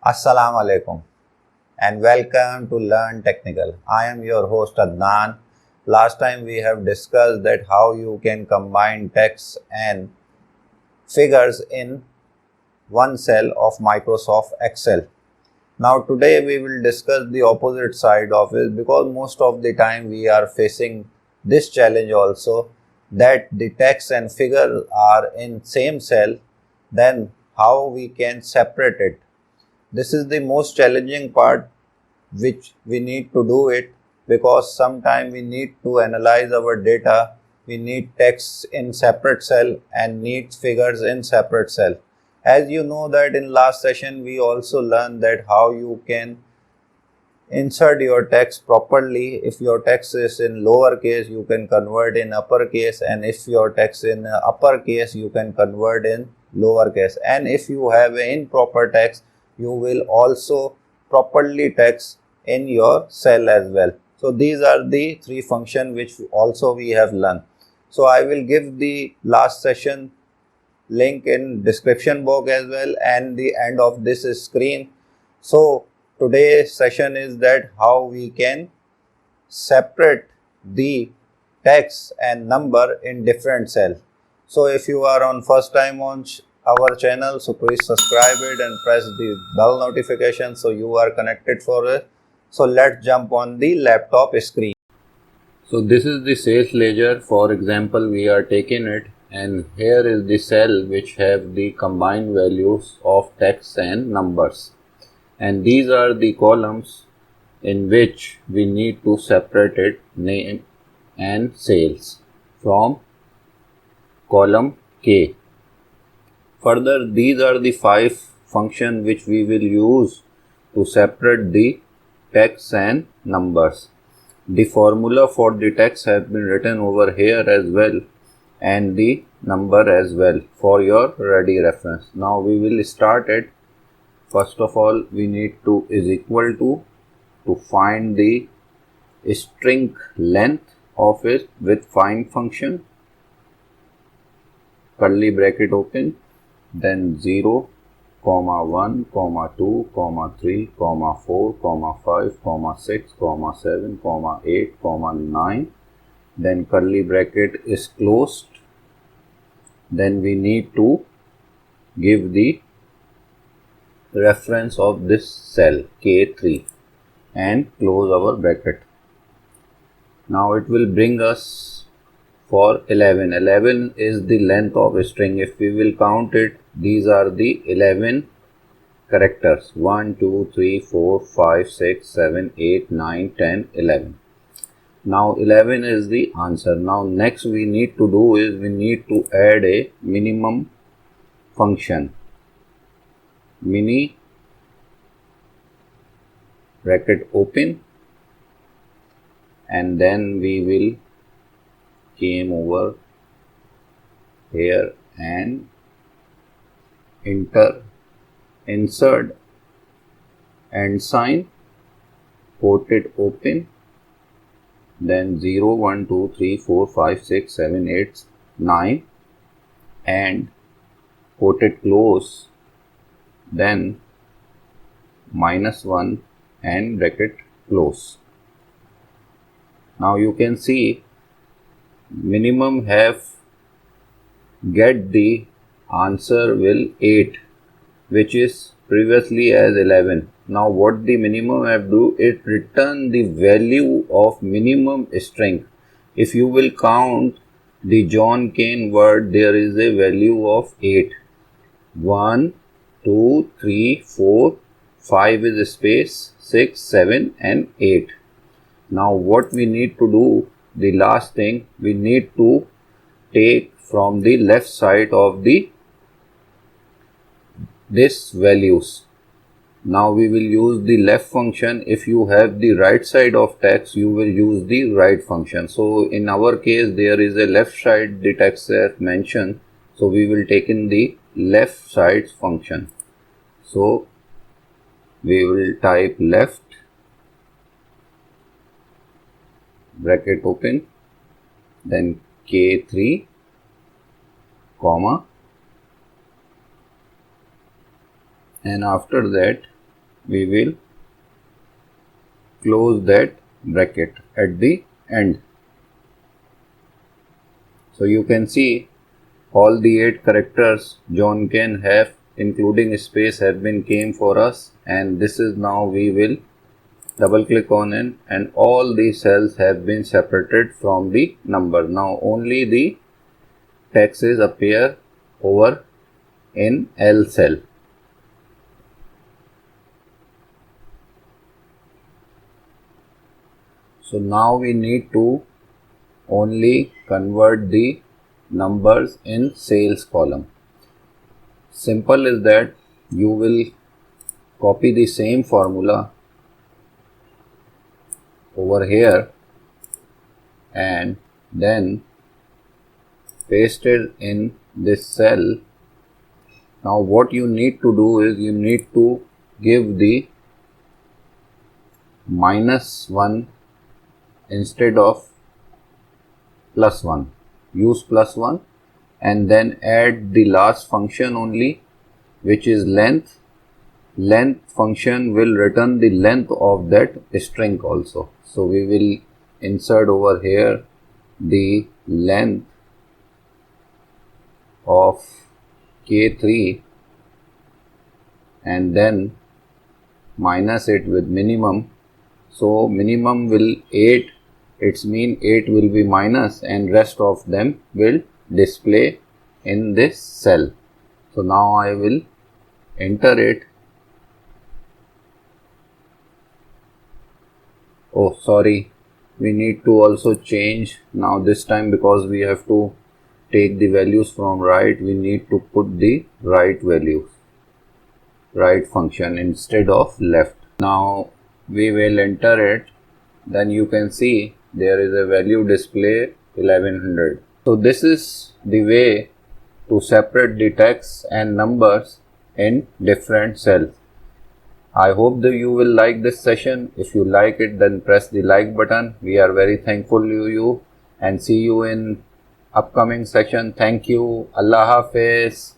Assalamu alaikum and welcome to Learn Technical. I am your host Adnan. Last time we have discussed that how you can combine text and figures in one cell of Microsoft Excel. Now today we will discuss the opposite side of it because most of the time we are facing this challenge also that the text and figure are in same cell, then how we can separate it. This is the most challenging part which we need to do it because sometime we need to analyze our data. We need text in separate cell and need figures in separate cell. As you know that in last session we also learned that how you can insert your text properly. If your text is in lower case, you can convert in uppercase, and if your text in uppercase, you can convert in lower case. And if you have an improper text, you will also properly text in your cell as well. So these are the three functions which also we have learned. So I will give the last session link in description box as well and the end of this screen. So today's session is that how we can separate the text and number in different cell. So if you are on first time on our channel, so please subscribe it and press the bell notification so you are connected for it. So let's jump on the laptop screen. So this is the sales ledger. For example, we are taking it, and here is the cell which have the combined values of text and numbers, and these are the columns in which we need to separate it, name and sales from column K. Further, these are the 5 functions which we will use to separate the text and numbers. The formula for the text has been written over here as well, and the number as well for your ready reference. Now we will start it. First of all, we need to is equal to find the string length of it with find function, curly bracket open, then 0, 1, 2, 3, 4, 5, 6, 7, 8, 9, then curly bracket is closed. Then we need to give the reference of this cell K3 and close our bracket. Now it will bring us for 11. 11 is the length of a string. If we will count it, these are the 11 characters: 1, 2, 3, 4, 5, 6, 7, 8, 9, 10, 11. Now 11 is the answer. Now next we need to do is we need to add a minimum function. Mini bracket open, and then we will came over here and insert and sign, quoted open, then 0, 1, 2, 3, 4, 5, 6, 7, 8, 9 and quoted close, then -1 and bracket close. Now you can see minimum have get the answer will 8, which is previously as 11. Now what the minimum have do, it return the value of minimum string. If you will count the John Kane word, there is a value of 8. 1, 2, 3, 4, 5 is a space, 6, 7 and 8. Now what we need to do, the last thing, we need to take from the left side of the this values. Now we will use the left function. If you have the right side of text, you will use the right function. So in our case, there is a left side the text as mentioned, so we will take in the left side function. So we will type left bracket open, then K3 comma, and after that we will close that bracket at the end. So you can see all the 8 characters John can have including space have been came for us, and this is now we will double click on it and all the cells have been separated from the number. Now only the taxes appear over in L cell. So now we need to only convert the numbers in sales column. Simple is that you will copy the same formula over here and then paste it in this cell. Now what you need to do is you need to give the -1 instead of +1. Use +1 and then add the last function only, which is length. Length function will return the length of that string also. So we will insert over here the length of K3 and then minus it with minimum. So minimum will 8, its mean 8 will be minus and rest of them will display in this cell. So now I will enter it. Oh sorry, we need to also change now this time, because we have to take the values from right, we need to put the right values, right function instead of left. Now we will enter it, then you can see there is a value display 1100. So this is the way to separate the text and numbers in different cells. I hope that you will like this session. If you like it, then press the like button. We are very thankful to you and see you in upcoming session. Thank you. Allah Hafiz.